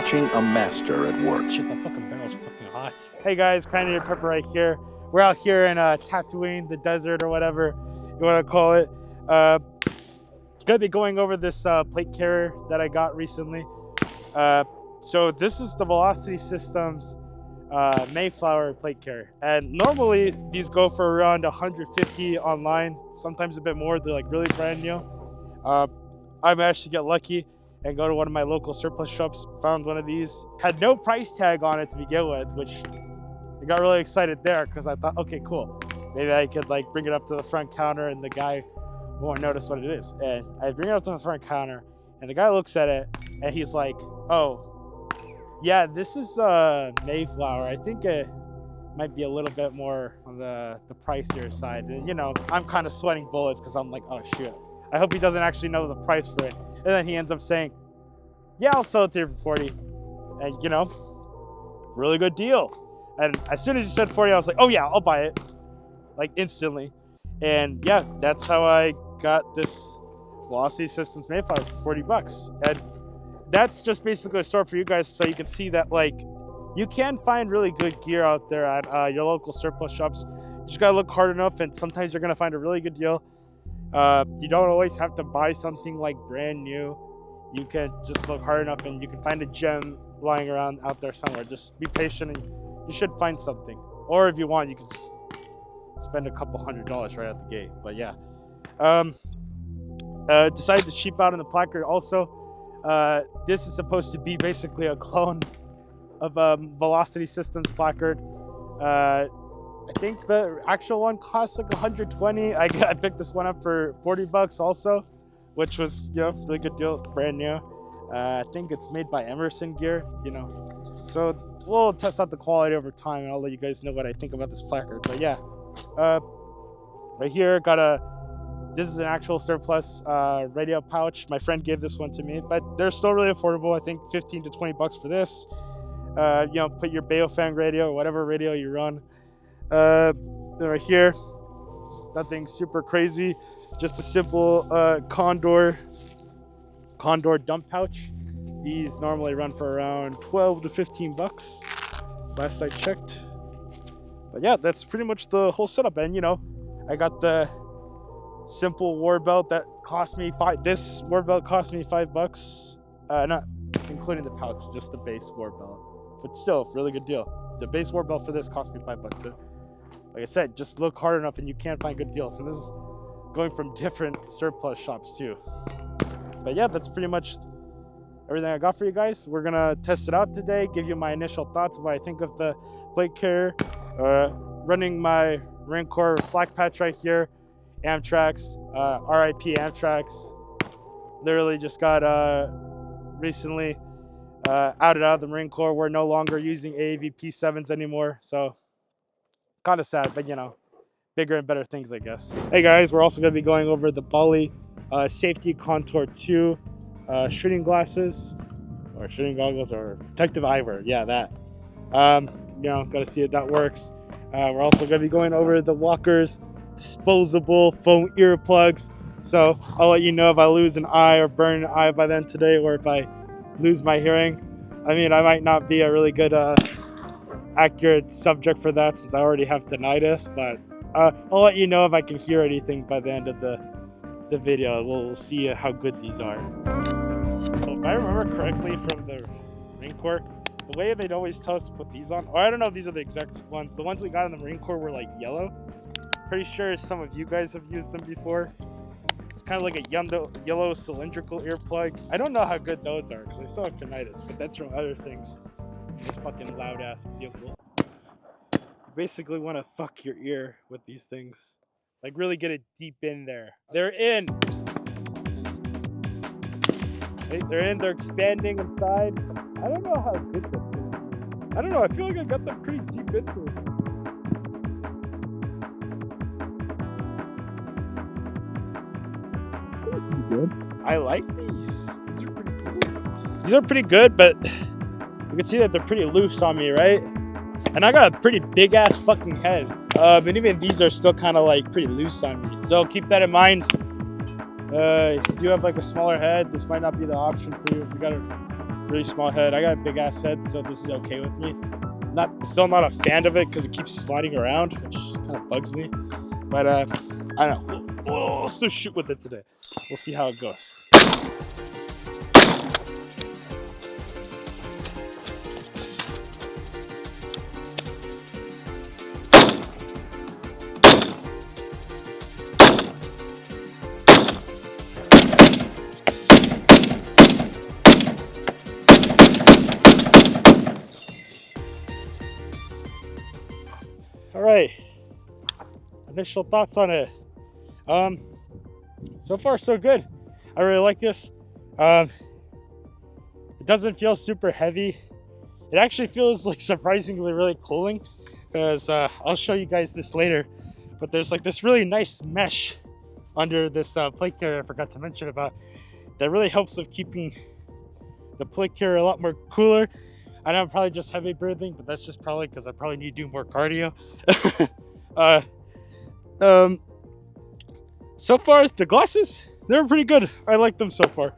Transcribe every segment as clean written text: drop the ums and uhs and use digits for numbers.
watching a master at work. Shit, that fucking barrel's fucking hot. Hey guys, Cranny Pepper right here. We're out here in Tatooine, the desert or whatever you want to call it. Gonna be going over this plate carrier that I got recently. So this is the Velocity Systems Mayflower Plate Carrier, and normally these go for around 150 online, sometimes a bit more. They're like really brand new. I managed to get lucky and go to one of my local surplus shops, found one of these. Had no price tag on it to begin with, which I got really excited there because I thought, okay, cool, maybe I could like bring it up to the front counter and the guy won't notice what it is. And I bring it up to the front counter and the guy looks at it and he's like, oh yeah, this is Mayflower. I think it might be a little bit more on the pricier side. And you know, I'm kind of sweating bullets because I'm like, oh shit, I hope he doesn't actually know the price for it. And then he ends up saying, yeah, I'll sell it to you for 40. And you know, really good deal. And as soon as he said 40, I was like, oh yeah, I'll buy it, like instantly. And yeah, that's how I got this Velocity Systems Mayflower for 40 bucks. And that's just basically a store for you guys so you can see that like you can find really good gear out there at your local surplus shops. You just gotta look hard enough, and sometimes you're gonna find a really good deal. You don't always have to buy something like brand new. You can just look hard enough and you can find a gem lying around out there somewhere. Just be patient and you should find something. Or if you want, you can just spend a couple $100s right out the gate. But yeah, decided to cheap out on the placard also. This is supposed to be basically a clone of Velocity Systems placard. I think the actual one costs like 120. I picked this one up for 40 bucks also, which was, you know, really good deal, brand new. I think it's made by Emerson Gear, you know. So we'll test out the quality over time and I'll let you guys know what I think about this placard. But yeah, right here, this is an actual surplus radio pouch. My friend gave this one to me, but they're still really affordable. I think 15 to 20 bucks for this. You know, put your Baofeng radio or whatever radio you run. Right here, nothing super crazy, just a simple Condor dump pouch. These normally run for around 12 to 15 bucks last I checked. But yeah, that's pretty much the whole setup. And you know, I got the simple war belt that cost me this war belt cost me $5, not including the pouch, just the base war belt, but still really good deal. The base war belt for this cost me $5. So like I said, just look hard enough and you can find good deals. And this is going from different surplus shops too. But yeah, that's pretty much everything I got for you guys. We're gonna test it out today, give you my initial thoughts of what I think of the plate carrier. Running my Marine Corps flag patch right here. Amtrax, RIP Amtrax. Literally just got recently outed out of the Marine Corps. We're no longer using AAV P7s anymore, so kind of sad, but you know, bigger and better things, I guess. Hey guys, we're also going to be going over the Bali Safety Contour 2 shooting glasses, or shooting goggles, or protective eyewear. Yeah, that. You know, got to see if that works. We're also going to be going over the Walker's disposable foam earplugs. So I'll let you know if I lose an eye or burn an eye by then today, or if I lose my hearing. I mean, I might not be a really good accurate subject for that since I already have tinnitus, but I'll let you know if I can hear anything by the end of the video. We'll see how good these are. So if I remember correctly from the Marine Corps, the way they'd always tell us to put these on, or I don't know if these are the exact ones. The ones we got in the Marine Corps were like yellow. Pretty sure some of you guys have used them before. It's kind of like a yellow cylindrical earplug. I don't know how good those are because I still have tinnitus, but that's from other things. This fucking loud ass vehicle. You basically want to fuck your ear with these things. Like really get it deep in there. They're in. They're in. They're expanding inside. I don't know how good that's gonna be. I don't know. I feel like I got them pretty deep into it. Good. I like these. These are pretty cool. These are pretty good, but you can see that they're pretty loose on me, right? And I got a pretty big ass fucking head. And even these are still kind of like pretty loose on me. So keep that in mind. If you do have like a smaller head, this might not be the option for you. If you got a really small head. I got a big ass head, so this is okay with me. Still not a fan of it because it keeps sliding around, which kind of bugs me. But I don't know. We'll still shoot with it today. We'll see how it goes. All right, initial thoughts on it. So far so good. I really like this. It doesn't feel super heavy. It actually feels like surprisingly really cooling, because I'll show you guys this later. But there's like this really nice mesh under this plate carrier I forgot to mention about that really helps with keeping the plate carrier a lot more cooler. I know I'm probably just heavy breathing, but that's just probably because I probably need to do more cardio. So far the glasses, they're pretty good. I like them so far.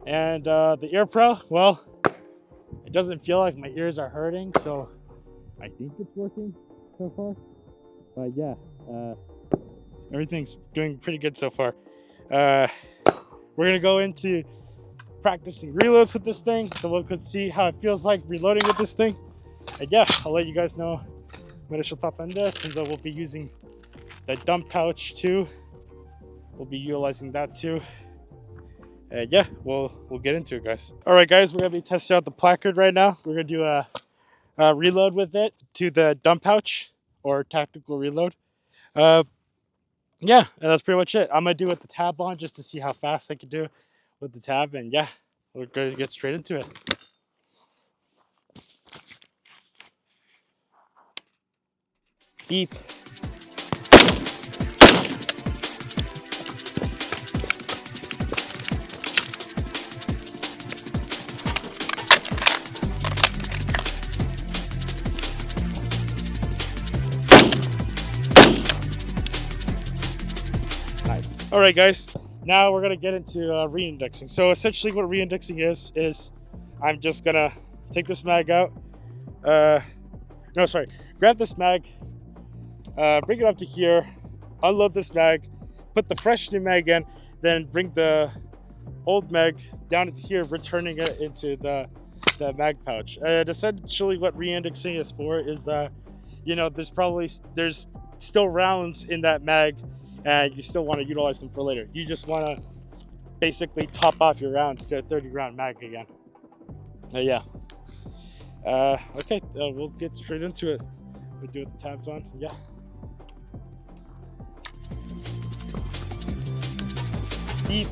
And the ear pro, well, it doesn't feel like my ears are hurting, so I think it's working so far. But yeah, everything's doing pretty good so far. We're gonna go into practicing reloads with this thing, so we could see how it feels like reloading with this thing. And yeah, I'll let you guys know my initial thoughts on this, and then we'll be using the dump pouch too. We'll be utilizing that too. Yeah, we'll get into it, guys. All right, guys, we're gonna be testing out the placard right now. We're gonna do a reload with it to the dump pouch or tactical reload. Yeah, and that's pretty much it. I'm gonna do it with the tab on just to see how fast I can do with the tab, and yeah, we're gonna get straight into it. Beep. Nice. All right, guys. Now we're gonna get into re-indexing. So essentially, what re-indexing is I'm just gonna take this mag out. Grab this mag, bring it up to here, unload this mag, put the fresh new mag in, then bring the old mag down into here, returning it into the mag pouch. And essentially, what re-indexing is for is that, you know, there's still rounds in that mag, and you still want to utilize them for later. You just want to basically top off your rounds to a 30 round mag again. Yeah. Okay, we'll get straight into it. We'll do it with the tabs on. Yeah. Beep.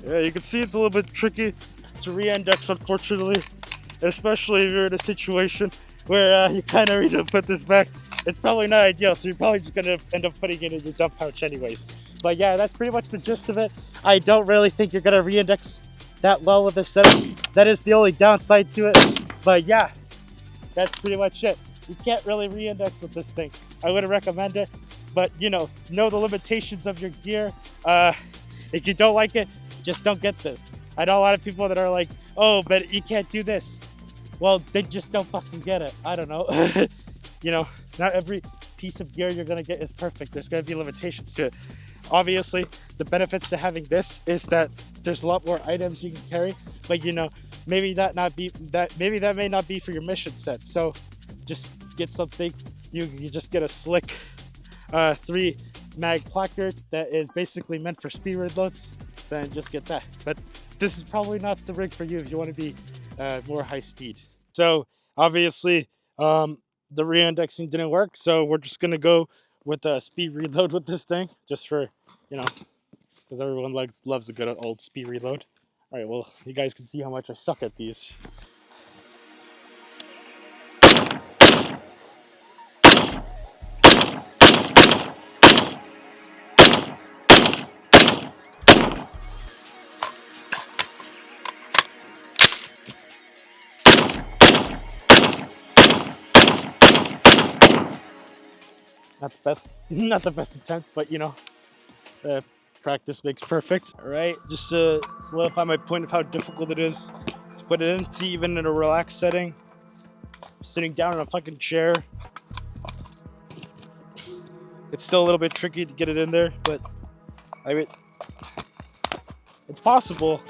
Yeah, you can see it's a little bit tricky to re-index, unfortunately, especially if you're in a situation where you kind of need to put this back. It's probably not ideal, so you're probably just gonna end up putting it in your dump pouch anyways. But yeah, that's pretty much the gist of it. I don't really think you're gonna re-index that well with this setup. That is the only downside to it. But yeah, that's pretty much it. You can't really re-index with this thing. I wouldn't recommend it, but you know the limitations of your gear. If you don't like it, just don't get this. I know a lot of people that are like, oh, but you can't do this. Well, they just don't fucking get it. I don't know. You know, not every piece of gear you're gonna get is perfect. There's gonna be limitations to it. Obviously, the benefits to having this is that there's a lot more items you can carry, but you know, maybe that may not be for your mission set. So just get something. You just get a slick 3 mag placard that is basically meant for speed reloads. Then just get that. But this is probably not the rig for you if you want to be more high speed. So obviously, the re-indexing didn't work, so we're just gonna go with a speed reload with this thing, just for, you know, because everyone loves a good old speed reload. All right, well, you guys can see how much I suck at these. Not the best, not the best attempt, but you know, practice makes perfect. All right, just to solidify my point of how difficult it is to put it in. See, even in a relaxed setting, sitting down in a fucking chair, it's still a little bit tricky to get it in there. But I mean, it's possible.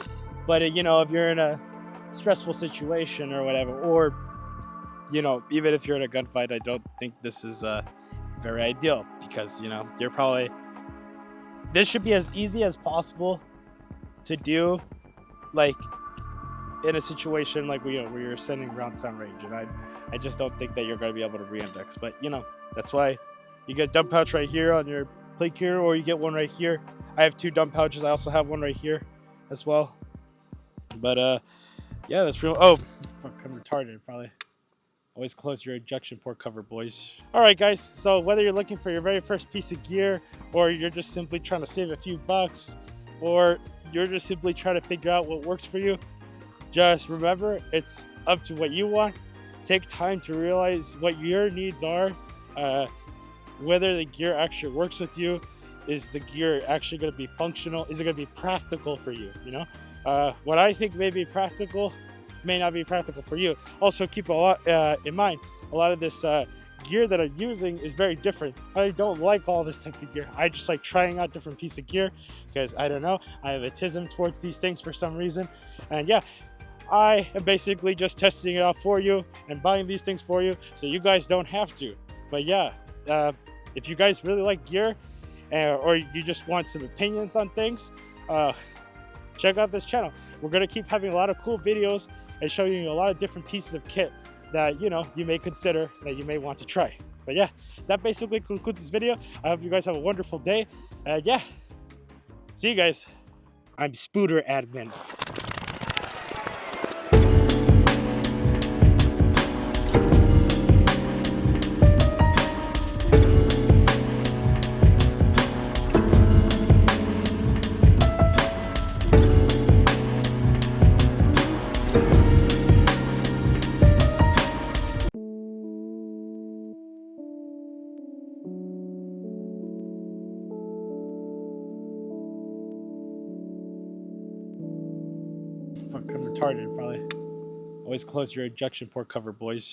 But you know, if you're in a stressful situation or whatever, or you know, even if you're in a gunfight, I don't think this is very ideal because you know you're probably this should be as easy as possible to do, like in a situation like where you're sending rounds down range, and I just don't think that you're going to be able to re-index. But you know that's why you get a dump pouch right here on your plate carrier, or you get one right here. I have 2 dump pouches. I also have one right here as well. But yeah, that's real. Oh, fuck, I'm retarded probably. Always close your ejection port cover, boys. All right, guys. So whether you're looking for your very first piece of gear, or you're just simply trying to save a few bucks, or you're just simply trying to figure out what works for you, just remember it's up to what you want. Take time to realize what your needs are. Whether the gear actually works with you, is the gear actually going to be functional? Is it going to be practical for you? You know, what I think may be practical may not be practical for you. Also, keep a lot in mind. A lot of this gear that I'm using is very different. I don't like all this type of gear. I just like trying out different pieces of gear because I don't know. I have a tism towards these things for some reason, and yeah. I am basically just testing it out for you and buying these things for you so you guys don't have to. But yeah, if you guys really like gear or you just want some opinions on things, check out this channel. We're going to keep having a lot of cool videos and showing you a lot of different pieces of kit that, you know, you may consider that you may want to try. But yeah, that basically concludes this video. I hope you guys have a wonderful day. Yeah, see you guys. I'm Spooter Admin. Fuck, I'm retarded probably. Always close your ejection port cover, boys.